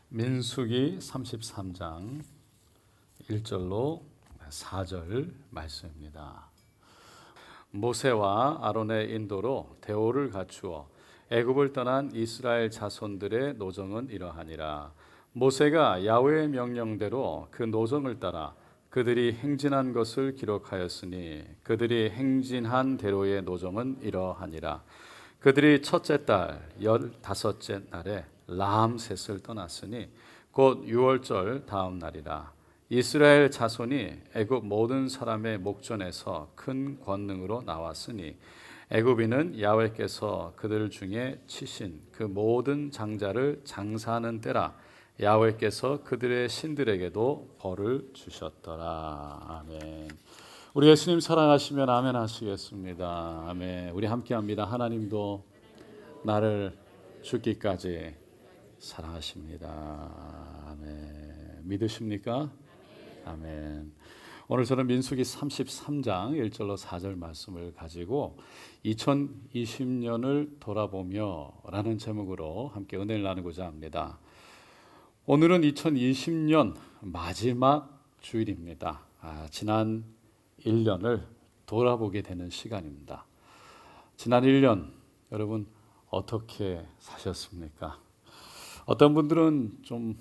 민수기 33장 1절로 4절 말씀입니다. 모세와 아론의 인도로 대오를 갖추어 애굽을 떠난 이스라엘 자손들의 노정은 이러하니라. 모세가 야훼의 명령대로 그 노정을 따라 그들이 행진한 것을 기록하였으니 그들이 행진한 대로의 노정은 이러하니라. 그들이 첫째 달 15째 날에 라암셋을 떠났으니 곧 6월절 다음 날이라. 이스라엘 자손이 애굽 모든 사람의 목전에서 큰 권능으로 나왔으니 애굽인은 야훼께서 그들 중에 치신 그 모든 장자를 장사하는 때라. 야훼께서 그들의 신들에게도 벌을 주셨더라. 아멘. 우리 예수님 사랑하시면 아멘 하시겠습니다. 아멘. 우리 함께합니다. 하나님도 나를 죽기까지 사랑하십니다. 아멘. 믿으십니까? 아멘. 오늘 저는 민수기 33장 1절로 4절 말씀을 가지고 2020년을 돌아보며 라는 제목으로 함께 은혜를 나누고자 합니다. 오늘은 2020년 마지막 주일입니다. 지난 1년을 돌아보게 되는 시간입니다. 지난 1년 여러분 어떻게 사셨습니까? 어떤 분들은 좀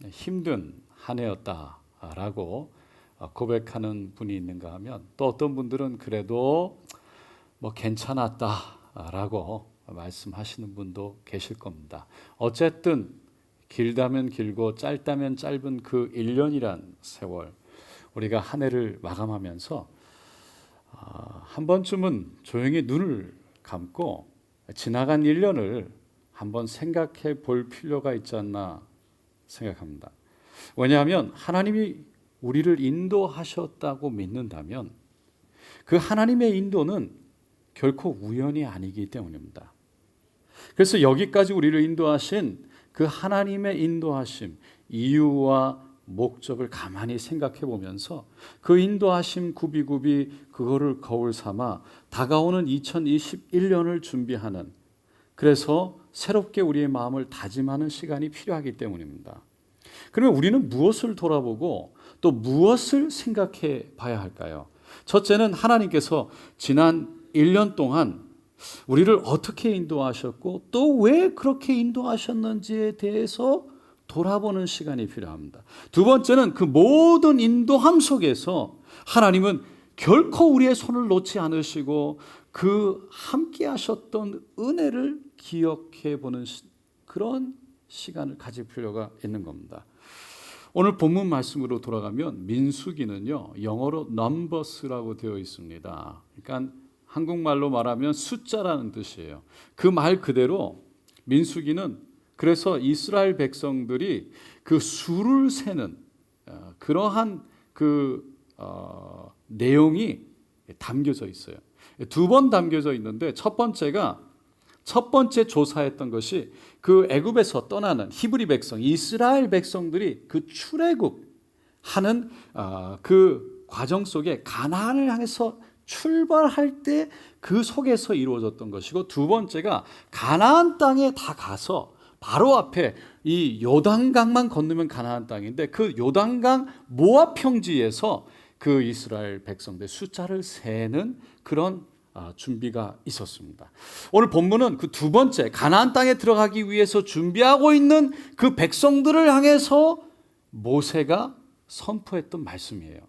힘든 한 해였다라고 고백하는 분이 있는가 하면 또 어떤 분들은 그래도 뭐 괜찮았다라고 말씀하시는 분도 계실 겁니다. 어쨌든 길다면 길고 짧다면 짧은 그 1년이란 세월 우리가 한 해를 마감하면서 한 번쯤은 조용히 눈을 감고 지나간 1년을 한번 생각해 볼 필요가 있지 않나 생각합니다. 왜냐하면 하나님이 우리를 인도하셨다고 믿는다면 그 하나님의 인도는 결코 우연이 아니기 때문입니다. 그래서 여기까지 우리를 인도하신 그 하나님의 인도하심, 이유와 목적을 가만히 생각해 보면서 그 인도하심 굽이굽이 그거를 거울 삼아 다가오는 2021년을 준비하는, 그래서 새롭게 우리의 마음을 다짐하는 시간이 필요하기 때문입니다. 그러면 우리는 무엇을 돌아보고 또 무엇을 생각해 봐야 할까요? 첫째는 하나님께서 지난 1년 동안 우리를 어떻게 인도하셨고 또 왜 그렇게 인도하셨는지에 대해서 돌아보는 시간이 필요합니다. 두 번째는 그 모든 인도함 속에서 하나님은 결코 우리의 손을 놓지 않으시고 그 함께 하셨던 은혜를 기억해 보는 그런 시간을 가질 필요가 있는 겁니다. 오늘 본문 말씀으로 돌아가면 민수기는요, 영어로 numbers라고 되어 있습니다. 그러니까 한국말로 말하면 숫자라는 뜻이에요. 그 말 그대로 민수기는 그래서 이스라엘 백성들이 그 수를 세는 그러한 내용이 담겨져 있어요. 두 번 담겨져 있는데 첫 번째 조사했던 것이 그 애굽에서 떠나는 히브리 백성, 이스라엘 백성들이 그 출애굽하는 그 과정 속에 가나안을 향해서 출발할 때 그 속에서 이루어졌던 것이고, 두 번째가 가나안 땅에 다 가서 바로 앞에 이 요단강만 건너면 가나안 땅인데 그 요단강 모압 평지에서 그 이스라엘 백성들 숫자를 세는 그런 준비가 있었습니다. 오늘 본문은 그 두 번째 가나안 땅에 들어가기 위해서 준비하고 있는 그 백성들을 향해서 모세가 선포했던 말씀이에요.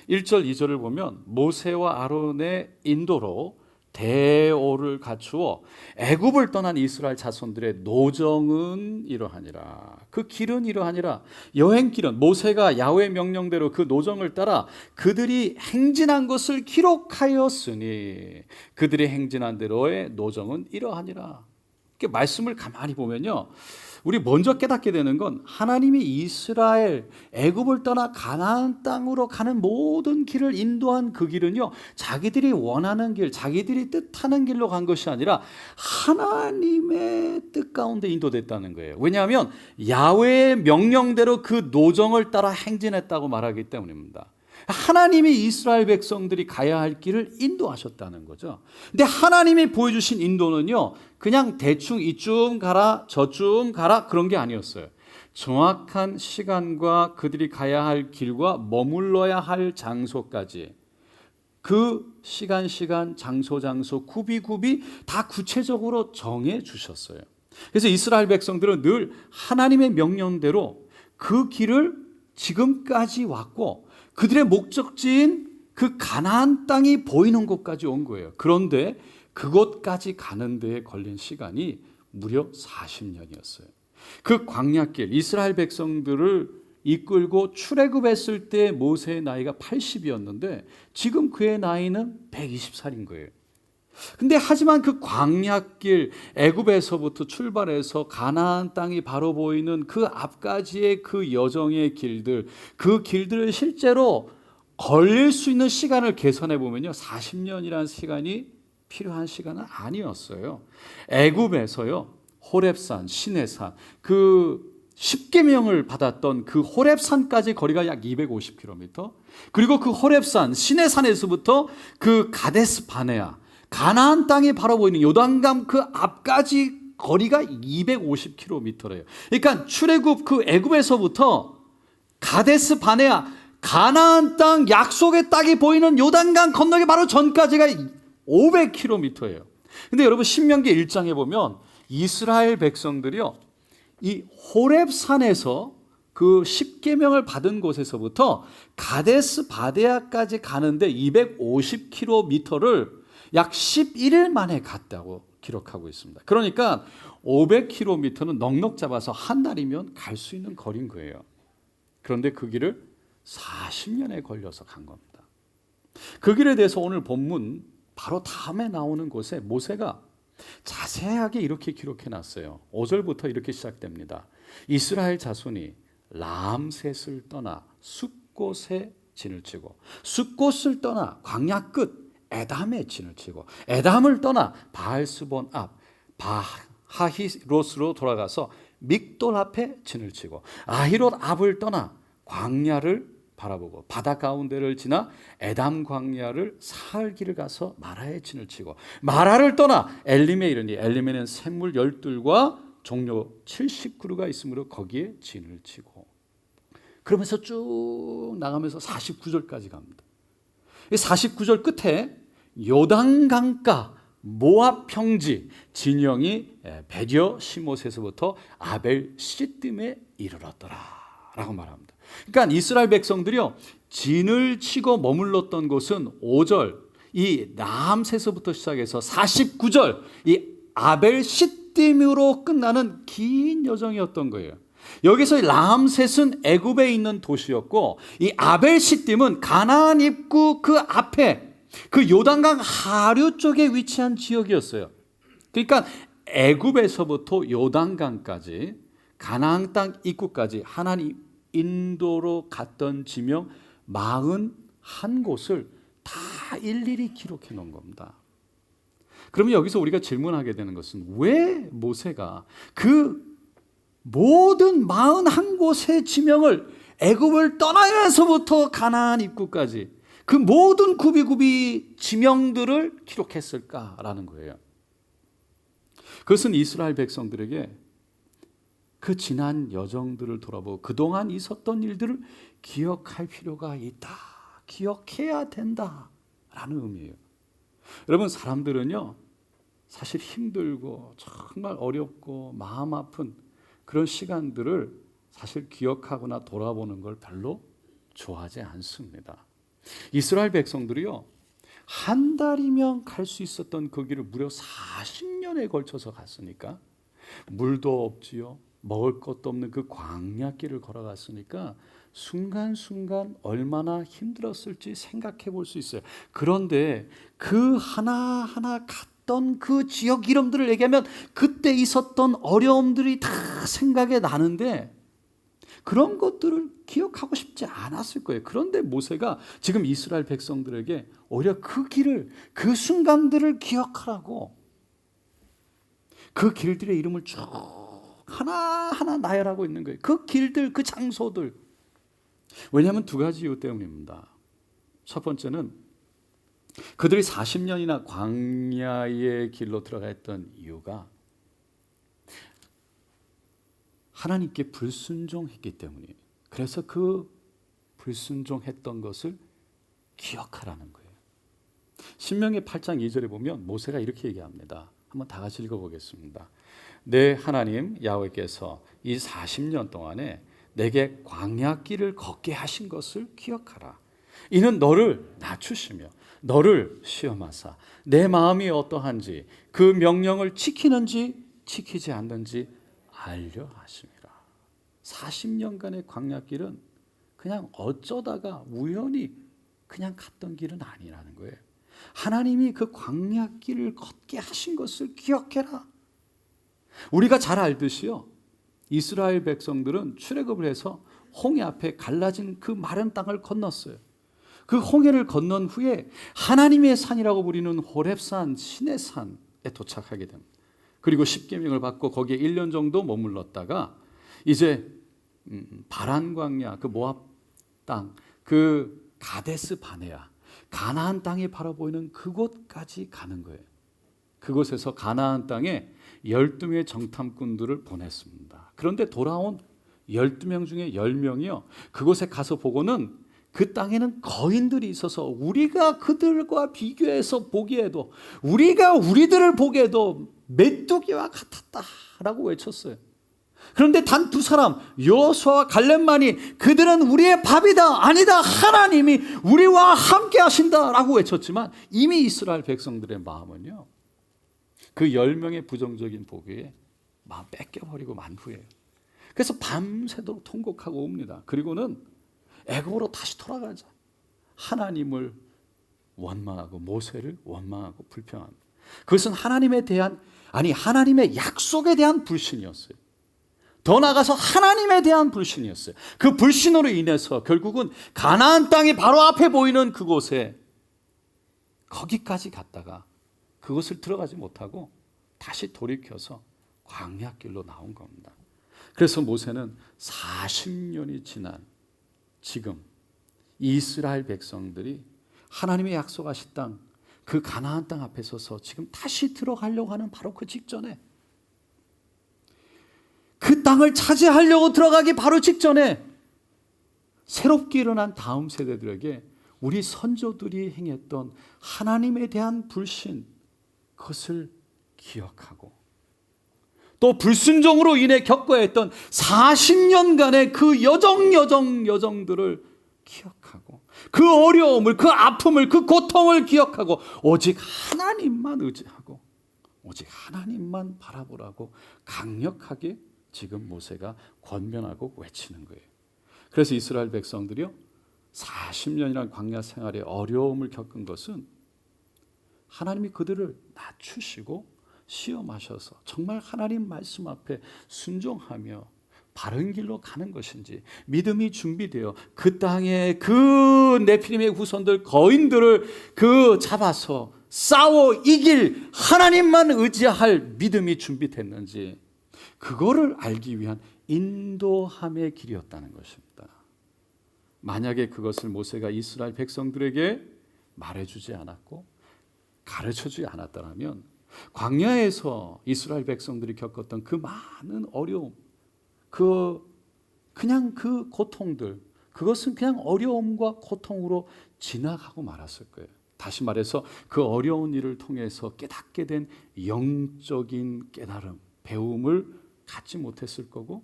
1절 2절을 보면 모세와 아론의 인도로 대오를 갖추어 애굽을 떠난 이스라엘 자손들의 노정은 이러하니라. 그 길은 이러하니라. 여행길은 모세가 야훼의 명령대로 그 노정을 따라 그들이 행진한 것을 기록하였으니 그들이 행진한 대로의 노정은 이러하니라. 이렇게 말씀을 가만히 보면요, 우리 먼저 깨닫게 되는 건 하나님이 이스라엘 애굽을 떠나 가나안 땅으로 가는 모든 길을 인도한 그 길은요, 자기들이 원하는 길, 자기들이 뜻하는 길로 간 것이 아니라 하나님의 뜻 가운데 인도됐다는 거예요. 왜냐하면 야훼의 명령대로 그 노정을 따라 행진했다고 말하기 때문입니다. 하나님이 이스라엘 백성들이 가야 할 길을 인도하셨다는 거죠. 근데 하나님이 보여주신 인도는요, 그냥 대충 이쯤 가라 저쯤 가라 그런 게 아니었어요. 정확한 시간과 그들이 가야 할 길과 머물러야 할 장소까지 그 시간 장소 구비 다 구체적으로 정해 주셨어요. 그래서 이스라엘 백성들은 늘 하나님의 명령대로 그 길을 지금까지 왔고 그들의 목적지인 그 가나안 땅이 보이는 곳까지 온 거예요. 그런데 그곳까지 가는 데에 걸린 시간이 무려 40년이었어요. 그 광야길 이스라엘 백성들을 이끌고 출애굽했을 때 모세의 나이가 80이었는데 지금 그의 나이는 120살인 거예요. 근데 하지만 그 광야길 애굽에서부터 출발해서 가나안 땅이 바로 보이는 그 앞까지의 그 여정의 길들, 그 길들을 실제로 걸릴 수 있는 시간을 계산해 보면요, 40년이라는 시간이 필요한 시간은 아니었어요. 애굽에서요, 호렙산, 시내산, 그 십계명을 받았던 그 호렙산까지 거리가 약 250km, 그리고 그 호렙산, 시내산에서부터 그 가데스 바네아, 가나안 땅이 바로 보이는 요단강 그 앞까지 거리가 250km래요. 그러니까 출애굽 그 애굽에서부터 가데스 바네아, 가나안 땅 약속의 땅이 보이는 요단강 건너기 바로 전까지가 500km예요. 근데 여러분 신명기 1장에 보면 이스라엘 백성들이요, 이 호렙산에서 그 십계명을 받은 곳에서부터 가데스 바네아까지 가는데 250km를 약 11일 만에 갔다고 기록하고 있습니다. 그러니까 500km는 넉넉 잡아서 한 달이면 갈 수 있는 거리인 거예요. 그런데 그 길을 40년에 걸려서 간 겁니다. 그 길에 대해서 오늘 본문 바로 다음에 나오는 곳에 모세가 자세하게 이렇게 기록해 놨어요. 5절부터 이렇게 시작됩니다. 이스라엘 자손이 람셋을 떠나 숫곳에 진을 치고 숫곳을 떠나 광야 끝 에담에 진을 치고 에담을 떠나 바알스본 앞 바하히롯으로 돌아가서 믹돌 앞에 진을 치고 아히롯 앞을 떠나 광야를 바라보고 바다 가운데를 지나 에담 광야를 사흘 길을 가서 마라에 진을 치고 마라를 떠나 엘림에 이르니 엘림에는 샘물 12과 종려 70그루가 있으므로 거기에 진을 치고 그러면서 쭉 나가면서 49절까지 갑니다. 49절 끝에 요단강가 모압 평지 진영이 베디어 시못에서부터 아벨 시딤에 이르렀더라 라고 말합니다. 그러니까 이스라엘 백성들이요, 진을 치고 머물렀던 곳은 5절 이 람셋에서부터 시작해서 49절 이 아벨 시딤으로 끝나는 긴 여정이었던 거예요. 여기서 람셋은 애굽에 있는 도시였고 이 아벨 시딤은 가나안 입구 그 앞에 그 요단강 하류 쪽에 위치한 지역이었어요. 그러니까 애굽에서부터 요단강까지 가나안 땅 입구까지 하나님 인도로 갔던 지명 41곳을 다 일일이 기록해 놓은 겁니다. 그러면 여기서 우리가 질문하게 되는 것은 왜 모세가 그 모든 41곳의 지명을 애굽을 떠나면서부터 가나안 입구까지 그 모든 구비구비 지명들을 기록했을까라는 거예요. 그것은 이스라엘 백성들에게 그 지난 여정들을 돌아보고 그동안 있었던 일들을 기억할 필요가 있다. 기억해야 된다라는 의미예요. 여러분 사람들은요, 사실 힘들고 정말 어렵고 마음 아픈 그런 시간들을 사실 기억하거나 돌아보는 걸 별로 좋아하지 않습니다. 이스라엘 백성들이요, 한 달이면 갈 수 있었던 그 길을 무려 40년에 걸쳐서 갔으니까 물도 없지요. 먹을 것도 없는 그 광야길을 걸어갔으니까 순간순간 얼마나 힘들었을지 생각해 볼 수 있어요. 그런데 그 하나하나 갔던 그 지역 이름들을 얘기하면 그때 있었던 어려움들이 다 생각이 나는데 그런 것들을 기억하고 싶지 않았을 거예요. 그런데 모세가 지금 이스라엘 백성들에게 오히려 그 길을, 그 순간들을 기억하라고 그 길들의 이름을 쭉 하나하나 나열하고 있는 거예요. 그 길들, 그 장소들. 왜냐하면 두 가지 이유 때문입니다. 첫 번째는 그들이 40년이나 광야의 길로 들어가 있던 이유가 하나님께 불순종했기 때문이에요. 그래서 그 불순종했던 것을 기억하라는 거예요. 신명기 8장 2절에 보면 모세가 이렇게 얘기합니다. 한번 다 같이 읽어보겠습니다. 내 하나님 야훼께서 이 40년 동안에 내게 광야길을 걷게 하신 것을 기억하라. 이는 너를 낮추시며 너를 시험하사 내 마음이 어떠한지 그 명령을 지키는지 지키지 않는지 알려 하심이라. 40년간의 광야길은 그냥 어쩌다가 우연히 그냥 갔던 길은 아니라는 거예요. 하나님이 그 광야길을 걷게 하신 것을 기억해라. 우리가 잘 알듯이요, 이스라엘 백성들은 출애굽을 해서 홍해 앞에 갈라진 그 마른 땅을 건넜어요. 그 홍해를 건넌 후에 하나님의 산이라고 부리는 호렙산, 시내산에 도착하게 됩니다. 그리고 십계명을 받고 거기에 1년 정도 머물렀다가 이제 바란 광야, 그 모압 땅, 그 가데스 바네아, 가나안 땅이 바라 보이는 그곳까지 가는 거예요. 그곳에서 가나안 땅에 12명의 정탐꾼들을 보냈습니다. 그런데 돌아온 12명 중에 10명이요, 그곳에 가서 보고는 그 땅에는 거인들이 있어서 우리가 그들과 비교해서 보기에도, 우리가 우리들을 보기에도 메뚜기와 같았다라고 외쳤어요. 그런데 단 두 사람, 여호수아와 갈렙만이 그들은 우리의 밥이다, 아니다, 하나님이 우리와 함께 하신다라고 외쳤지만 이미 이스라엘 백성들의 마음은요, 그 10명의 부정적인 보기에 마음 뺏겨버리고 만 후에요. 그래서 밤새도록 통곡하고 옵니다. 그리고는 애굽으로 다시 돌아가자. 하나님을 원망하고 모세를 원망하고 불평합니다. 그것은 하나님에 대한, 아니 하나님의 약속에 대한 불신이었어요. 더 나아가서 하나님에 대한 불신이었어요. 그 불신으로 인해서 결국은 가나안 땅이 바로 앞에 보이는 그곳에 거기까지 갔다가 그곳을 들어가지 못하고 다시 돌이켜서 광야길로 나온 겁니다. 그래서 모세는 40년이 지난 지금 이스라엘 백성들이 하나님의 약속하신 땅, 그 가나안 땅 앞에 서서 지금 다시 들어가려고 하는 바로 그 직전에, 그 땅을 차지하려고 들어가기 바로 직전에 새롭게 일어난 다음 세대들에게 우리 선조들이 행했던 하나님에 대한 불신, 그것을 기억하고 또 불순종으로 인해 겪어야 했던 40년간의 그 여정들을 기억하고 그 어려움을, 그 아픔을, 그 고통을 기억하고 오직 하나님만 의지하고 오직 하나님만 바라보라고 강력하게 지금 모세가 권면하고 외치는 거예요. 그래서 이스라엘 백성들이요, 40년이란 광야 생활의 어려움을 겪은 것은 하나님이 그들을 낮추시고 시험하셔서 정말 하나님 말씀 앞에 순종하며 바른 길로 가는 것인지, 믿음이 준비되어 그 땅에 그 네피림의 후손들 거인들을 잡아서 싸워 이길 하나님만 의지할 믿음이 준비됐는지, 그거를 알기 위한 인도함의 길이었다는 것입니다. 만약에 그것을 모세가 이스라엘 백성들에게 말해주지 않았고 가르쳐주지 않았더라면 광야에서 이스라엘 백성들이 겪었던 그 많은 어려움, 그냥 그 고통들, 그것은 그냥 어려움과 고통으로 지나가고 말았을 거예요. 다시 말해서 그 어려운 일을 통해서 깨닫게 된 영적인 깨달음, 배움을 갖지 못했을 거고,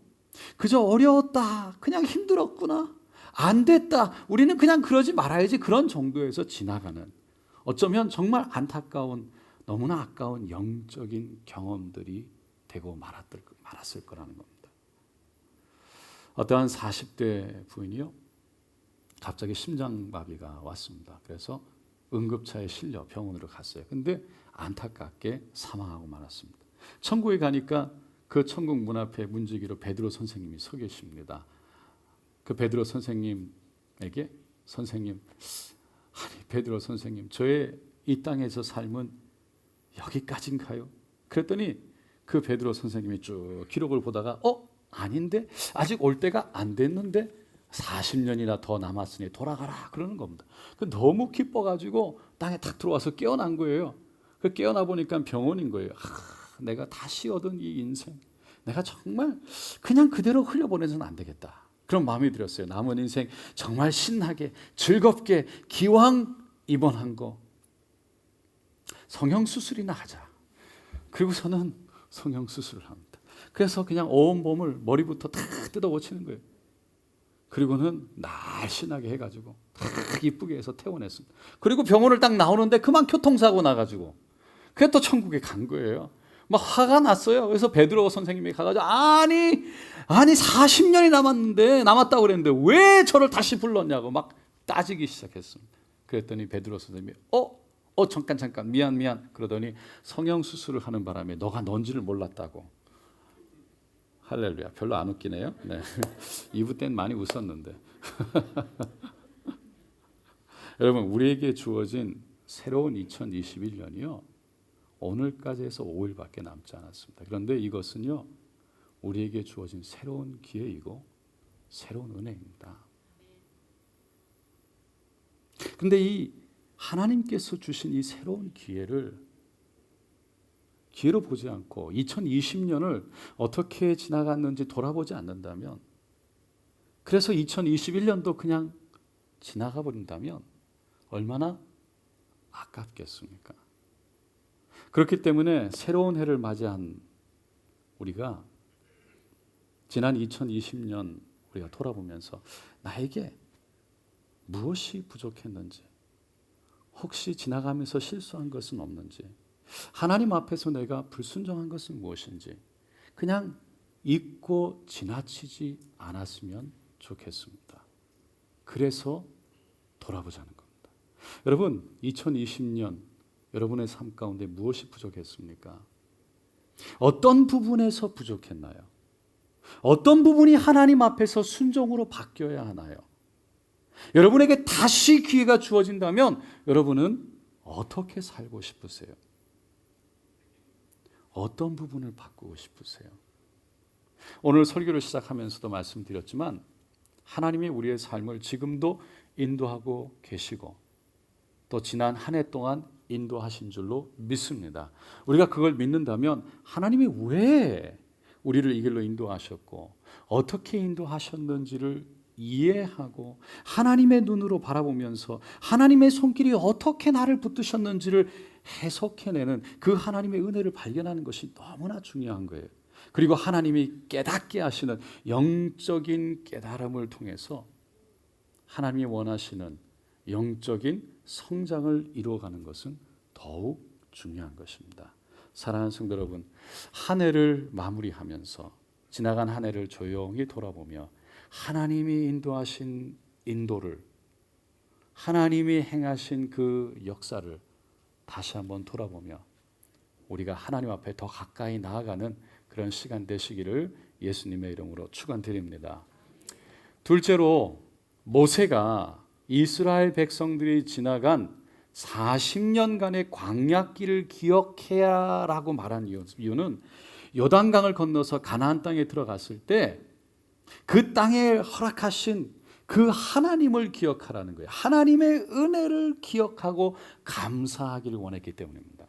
그저 어려웠다, 그냥 힘들었구나, 안 됐다, 우리는 그냥 그러지 말아야지, 그런 정도에서 지나가는, 어쩌면 정말 안타까운, 너무나 아까운 영적인 경험들이 되고 말았을 거라는 겁니다. 어떠한 40대 부인이요, 갑자기 심장마비가 왔습니다. 그래서 응급차에 실려 병원으로 갔어요. 근데 안타깝게 사망하고 말았습니다. 천국에 가니까 그 천국 문 앞에 문지기로 베드로 선생님이 서 계십니다. 그 베드로 선생님에게, 선생님, 아니 베드로 선생님, 저의 이 땅에서 삶은 여기까지인가요? 그랬더니 그 베드로 선생님이 쭉 기록을 보다가 아닌데, 아직 올 때가 안 됐는데 40년이나 더 남았으니 돌아가라 그러는 겁니다. 너무 기뻐가지고 땅에 탁 들어와서 깨어난 거예요. 깨어나 보니까 병원인 거예요. 내가 다시 얻은 이 인생, 내가 정말 그냥 그대로 흘려보내서는 안 되겠다. 그런 마음이 들었어요. 남은 인생 정말 신나게 즐겁게 기왕 입원한 거 성형수술이나 하자. 그리고서는 성형수술을 합니다. 그래서 그냥 온몸을 머리부터 다 뜯어 고치는 거예요. 그리고는 날씬하게 해가지고 딱 이쁘게 해서 퇴원했습니다. 그리고 병원을 딱 나오는데 그만 교통사고 나가지고 그게 또 천국에 간 거예요. 막 화가 났어요. 그래서 베드로 선생님이 가가지고 아니 40년이 남았다고 그랬는데 왜 저를 다시 불렀냐고 막 따지기 시작했습니다. 그랬더니 베드로 선생님이 잠깐 미안 그러더니 성형수술을 하는 바람에 너가 뭔지를 몰랐다고. 할렐루야. 별로 안 웃기네요. 네. 2부 때는 많이 웃었는데. 여러분, 우리에게 주어진 새로운 2021년이요. 오늘까지 해서 5일밖에 남지 않았습니다. 그런데 이것은요. 우리에게 주어진 새로운 기회이고 새로운 은혜입니다. 그런데 이 하나님께서 주신 이 새로운 기회로 보지 않고 2020년을 어떻게 지나갔는지 돌아보지 않는다면, 그래서 2021년도 그냥 지나가 버린다면 얼마나 아깝겠습니까? 그렇기 때문에 새로운 해를 맞이한 우리가 지난 2020년 우리가 돌아보면서 나에게 무엇이 부족했는지, 혹시 지나가면서 실수한 것은 없는지, 하나님 앞에서 내가 불순종한 것은 무엇인지 그냥 잊고 지나치지 않았으면 좋겠습니다. 그래서 돌아보자는 겁니다. 여러분, 2020년 여러분의 삶 가운데 무엇이 부족했습니까? 어떤 부분에서 부족했나요? 어떤 부분이 하나님 앞에서 순종으로 바뀌어야 하나요? 여러분에게 다시 기회가 주어진다면 여러분은 어떻게 살고 싶으세요? 어떤 부분을 바꾸고 싶으세요? 오늘 설교를 시작하면서도 말씀드렸지만 하나님이 우리의 삶을 지금도 인도하고 계시고 또 지난 한 해 동안 인도하신 줄로 믿습니다. 우리가 그걸 믿는다면 하나님이 왜 우리를 이 길로 인도하셨고 어떻게 인도하셨는지를 이해하고 하나님의 눈으로 바라보면서 하나님의 손길이 어떻게 나를 붙드셨는지를 해석해내는 그 하나님의 은혜를 발견하는 것이 너무나 중요한 거예요. 그리고 하나님이 깨닫게 하시는 영적인 깨달음을 통해서 하나님이 원하시는 영적인 성장을 이루어가는 것은 더욱 중요한 것입니다. 사랑하는 성도 여러분, 한 해를 마무리하면서 지나간 한 해를 조용히 돌아보며 하나님이 인도하신 인도를, 하나님이 행하신 그 역사를 다시 한번 돌아보며 우리가 하나님 앞에 더 가까이 나아가는 그런 시간 되시기를 예수님의 이름으로 축원드립니다. 둘째로, 모세가 이스라엘 백성들이 지나간 40년간의 광야길을 기억해야 라고 말한 이유는 요단강을 건너서 가나안 땅에 들어갔을 때 그 땅에 허락하신 그 하나님을 기억하라는 거예요. 하나님의 은혜를 기억하고 감사하기를 원했기 때문입니다.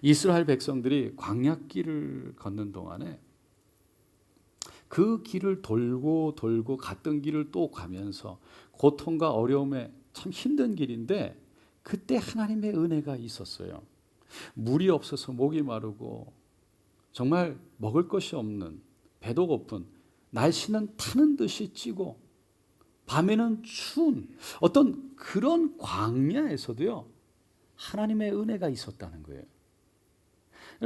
이스라엘 백성들이 광야길을 걷는 동안에 그 길을 돌고 갔던 길을 또 가면서 고통과 어려움에 참 힘든 길인데 그때 하나님의 은혜가 있었어요. 물이 없어서 목이 마르고 정말 먹을 것이 없는, 배도 고픈, 날씨는 타는 듯이 찌고 밤에는 추운 어떤 그런 광야에서도요 하나님의 은혜가 있었다는 거예요.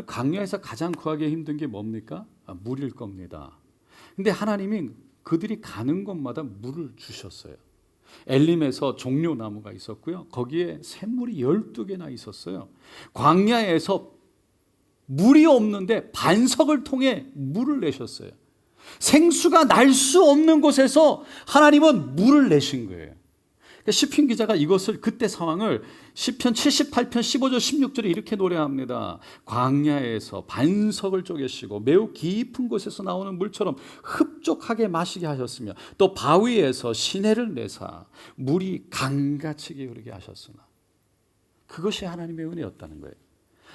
광야에서 가장 구하기 힘든 게 뭡니까? 물일 겁니다. 근데 하나님이 그들이 가는 곳마다 물을 주셨어요. 엘림에서 종려나무가 있었고요. 거기에 샘물이 12개나 있었어요. 광야에서 물이 없는데 반석을 통해 물을 내셨어요. 생수가 날 수 없는 곳에서 하나님은 물을 내신 거예요. 시편 기자가 이것을 그때 상황을 시편 78편 15절 16절에 이렇게 노래합니다. 광야에서 반석을 쪼개시고 매우 깊은 곳에서 나오는 물처럼 흡족하게 마시게 하셨으며 또 바위에서 시내를 내사 물이 강같이 흐르게 하셨으나 그것이 하나님의 은혜였다는 거예요.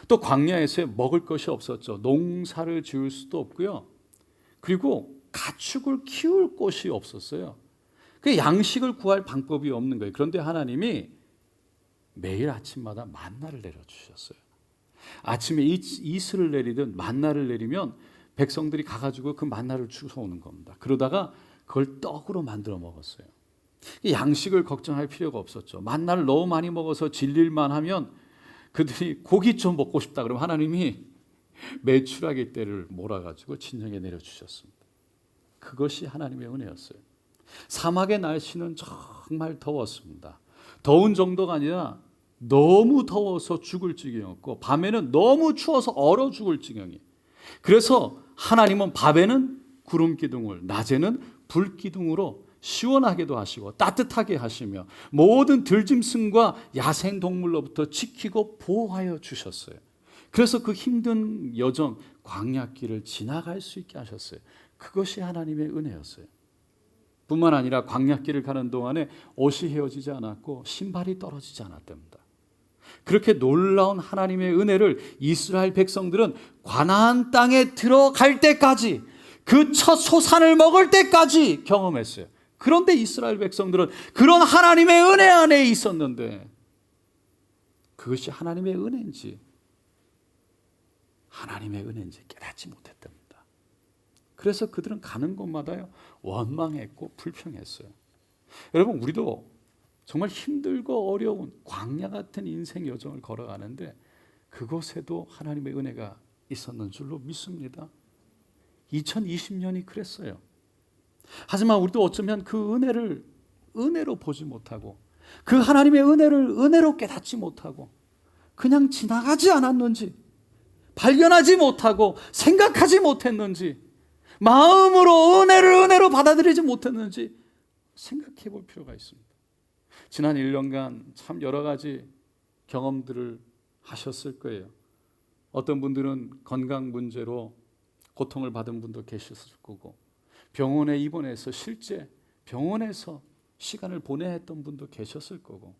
또 광야에서 먹을 것이 없었죠. 농사를 지을 수도 없고요. 그리고 가축을 키울 곳이 없었어요. 그 양식을 구할 방법이 없는 거예요. 그런데 하나님이 매일 아침마다 만나를 내려주셨어요. 아침에 이슬을 내리든 만나를 내리면 백성들이 가가지고 그 만나를 주워오는 겁니다. 그러다가 그걸 떡으로 만들어 먹었어요. 양식을 걱정할 필요가 없었죠. 만나를 너무 많이 먹어서 질릴만 하면 그들이 고기 좀 먹고 싶다 그러면 하나님이 메추라기 떼를 몰아가지고 진영에 내려주셨습니다. 그것이 하나님의 은혜였어요. 사막의 날씨는 정말 더웠습니다. 더운 정도가 아니라 너무 더워서 죽을 지경이었고 밤에는 너무 추워서 얼어 죽을 지경이. 그래서 하나님은 밤에는 구름 기둥을 낮에는 불 기둥으로 시원하게도 하시고 따뜻하게 하시며 모든 들짐승과 야생 동물로부터 지키고 보호하여 주셨어요. 그래서 그 힘든 여정 광야길을 지나갈 수 있게 하셨어요. 그것이 하나님의 은혜였어요. 뿐만 아니라 광야길을 가는 동안에 옷이 헤어지지 않았고 신발이 떨어지지 않았답니다. 그렇게 놀라운 하나님의 은혜를 이스라엘 백성들은 가나안 땅에 들어갈 때까지 그 첫 소산을 먹을 때까지 경험했어요. 그런데 이스라엘 백성들은 그런 하나님의 은혜 안에 있었는데 그것이 하나님의 은혜인지 깨닫지 못했답니다. 그래서 그들은 가는 곳마다요 원망했고 불평했어요. 여러분 우리도 정말 힘들고 어려운 광야 같은 인생 여정을 걸어가는데 그곳에도 하나님의 은혜가 있었는 줄로 믿습니다. 2020년이 그랬어요. 하지만 우리도 어쩌면 그 은혜를 은혜로 보지 못하고 그 하나님의 은혜를 은혜로 깨닫지 못하고 그냥 지나가지 않았는지 발견하지 못하고 생각하지 못했는지 마음으로 은혜로 받아들이지 못했는지 생각해 볼 필요가 있습니다. 지난 1년간 참 여러 가지 경험들을 하셨을 거예요. 어떤 분들은 건강 문제로 고통을 받은 분도 계셨을 거고 병원에 입원해서 실제 병원에서 시간을 보내야 했던 분도 계셨을 거고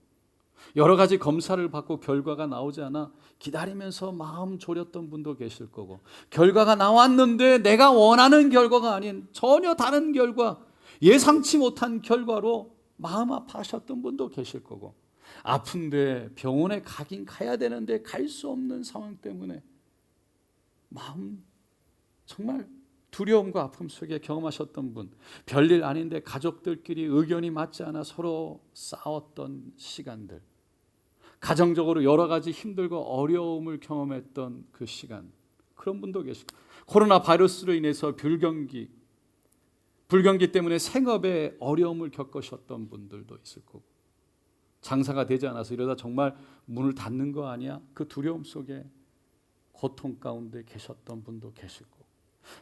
여러 가지 검사를 받고 결과가 나오지 않아 기다리면서 마음 졸였던 분도 계실 거고 결과가 나왔는데 내가 원하는 결과가 아닌 전혀 다른 결과 예상치 못한 결과로 마음 아파하셨던 분도 계실 거고 아픈데 병원에 가긴 가야 되는데 갈 수 없는 상황 때문에 마음 정말 두려움과 아픔 속에 경험하셨던 분, 별일 아닌데 가족들끼리 의견이 맞지 않아 서로 싸웠던 시간들, 가정적으로 여러 가지 힘들고 어려움을 경험했던 그 시간, 그런 분도 계시고 코로나 바이러스로 인해서 불경기 때문에 생업에 어려움을 겪으셨던 분들도 있을 거고 장사가 되지 않아서 이러다 정말 문을 닫는 거 아니야? 그 두려움 속에 고통 가운데 계셨던 분도 계실 거고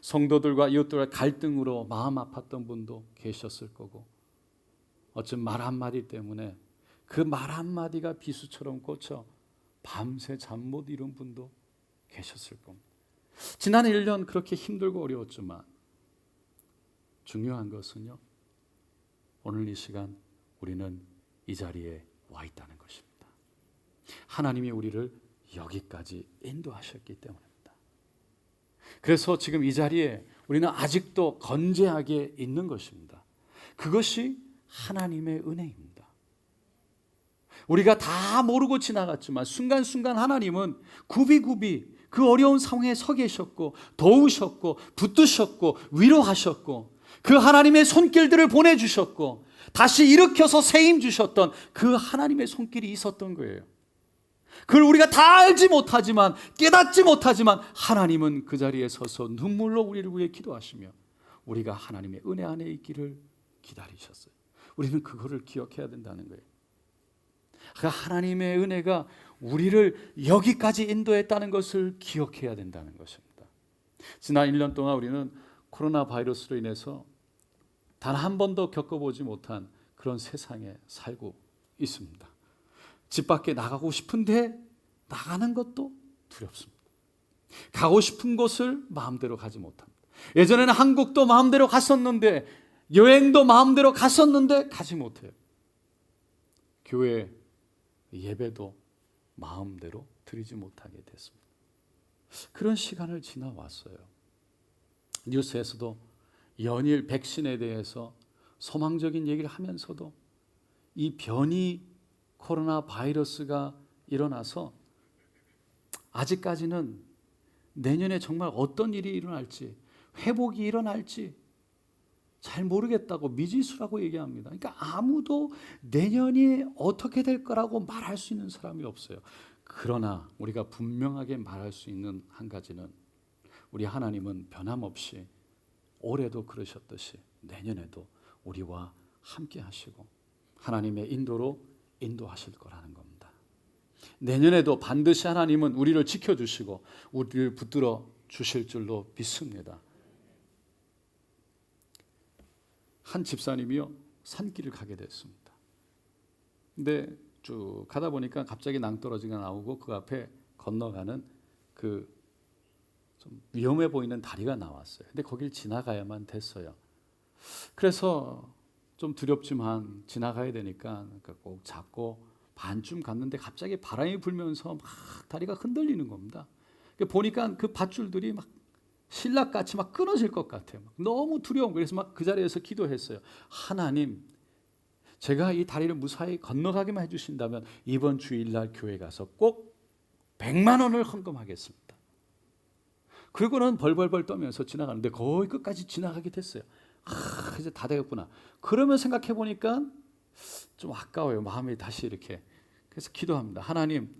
성도들과 이웃들과 갈등으로 마음 아팠던 분도 계셨을 거고 어쩜 말 한마디 때문에 그 말 한마디가 비수처럼 꽂혀 밤새 잠 못 이룬 분도 계셨을 겁니다. 지난 1년 그렇게 힘들고 어려웠지만 중요한 것은요 오늘 이 시간 우리는 이 자리에 와 있다는 것입니다. 하나님이 우리를 여기까지 인도하셨기 때문입니다. 그래서 지금 이 자리에 우리는 아직도 건재하게 있는 것입니다. 그것이 하나님의 은혜입니다. 우리가 다 모르고 지나갔지만 순간순간 하나님은 굽이굽이 그 어려운 상황에 서 계셨고 도우셨고 붙드셨고 위로하셨고 그 하나님의 손길들을 보내주셨고 다시 일으켜서 세임 주셨던 그 하나님의 손길이 있었던 거예요. 그걸 우리가 다 알지 못하지만 깨닫지 못하지만 하나님은 그 자리에 서서 눈물로 우리를 위해 기도하시며 우리가 하나님의 은혜 안에 있기를 기다리셨어요. 우리는 그거를 기억해야 된다는 거예요. 하나님의 은혜가 우리를 여기까지 인도했다는 것을 기억해야 된다는 것입니다. 지난 1년 동안 우리는 코로나 바이러스로 인해서 단 한 번도 겪어보지 못한 그런 세상에 살고 있습니다. 집 밖에 나가고 싶은데 나가는 것도 두렵습니다. 가고 싶은 곳을 마음대로 가지 못합니다. 예전에는 한국도 마음대로 갔었는데, 여행도 마음대로 갔었는데 가지 못해요. 교회 예배도 마음대로 드리지 못하게 됐습니다. 그런 시간을 지나왔어요. 뉴스에서도 연일 백신에 대해서 소망적인 얘기를 하면서도 이 변이 코로나 바이러스가 일어나서 아직까지는 내년에 정말 어떤 일이 일어날지, 회복이 일어날지 잘 모르겠다고 미지수라고 얘기합니다. 그러니까 아무도 내년이 어떻게 될 거라고 말할 수 있는 사람이 없어요. 그러나 우리가 분명하게 말할 수 있는 한 가지는, 우리 하나님은 변함없이 올해도 그러셨듯이 내년에도 우리와 함께 하시고 하나님의 인도로 인도하실 거라는 겁니다. 내년에도 반드시 하나님은 우리를 지켜주시고 우리를 붙들어 주실 줄로 믿습니다. 한 집사님이요, 산길을 가게 됐습니다. 근데 쭉 가다 보니까 갑자기 낭떠러지가 나오고 그 앞에 건너가는 그 좀 위험해 보이는 다리가 나왔어요. 근데 거길 지나가야만 됐어요. 그래서 좀 두렵지만 지나가야 되니까 꼭 잡고 반쯤 갔는데 갑자기 바람이 불면서 막 다리가 흔들리는 겁니다. 보니까 그 밧줄들이 막 신락같이 막 끊어질 것 같아요. 너무 두려운 거예요. 그래서 막 그 자리에서 기도했어요. 하나님, 제가 이 다리를 무사히 건너가기만 해주신다면 이번 주일날 교회 가서 꼭 100만 원을 헌금하겠습니다. 그리고는 벌벌벌 떠면서 지나가는데 거의 끝까지 지나가게 됐어요. 이제 다 되겠구나. 그러면 생각해 보니까 좀 아까워요. 마음이 다시 이렇게. 그래서 기도합니다. 하나님,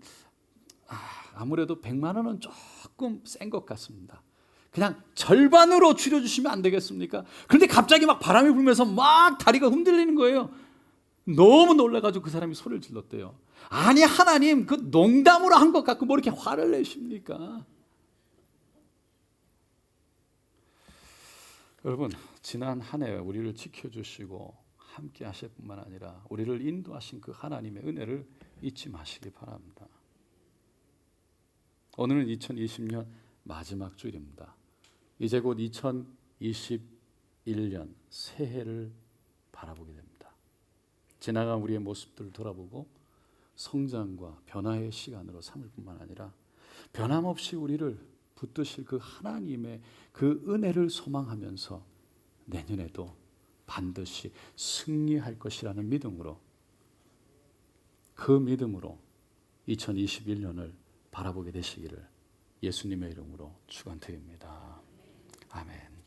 아무래도 100만 원은 조금 센 것 같습니다. 그냥 절반으로 줄여주시면 안 되겠습니까? 그런데 갑자기 막 바람이 불면서 막 다리가 흔들리는 거예요. 너무 놀라가지고 그 사람이 소리를 질렀대요. 아니 하나님, 그 농담으로 한 것 같고 뭐 이렇게 화를 내십니까? 여러분, 지난 한 해 우리를 지켜주시고 함께 하실 뿐만 아니라 우리를 인도하신 그 하나님의 은혜를 잊지 마시기 바랍니다. 오늘은 2020년 마지막 주일입니다. 이제 곧 2021년 새해를 바라보게 됩니다. 지나간 우리의 모습들을 돌아보고 성장과 변화의 시간으로 삼을 뿐만 아니라 변함없이 우리를 붙드실 그 하나님의 그 은혜를 소망하면서 내년에도 반드시 승리할 것이라는 믿음으로, 그 믿음으로 2021년을 바라보게 되시기를 예수님의 이름으로 축원드립니다. 아멘.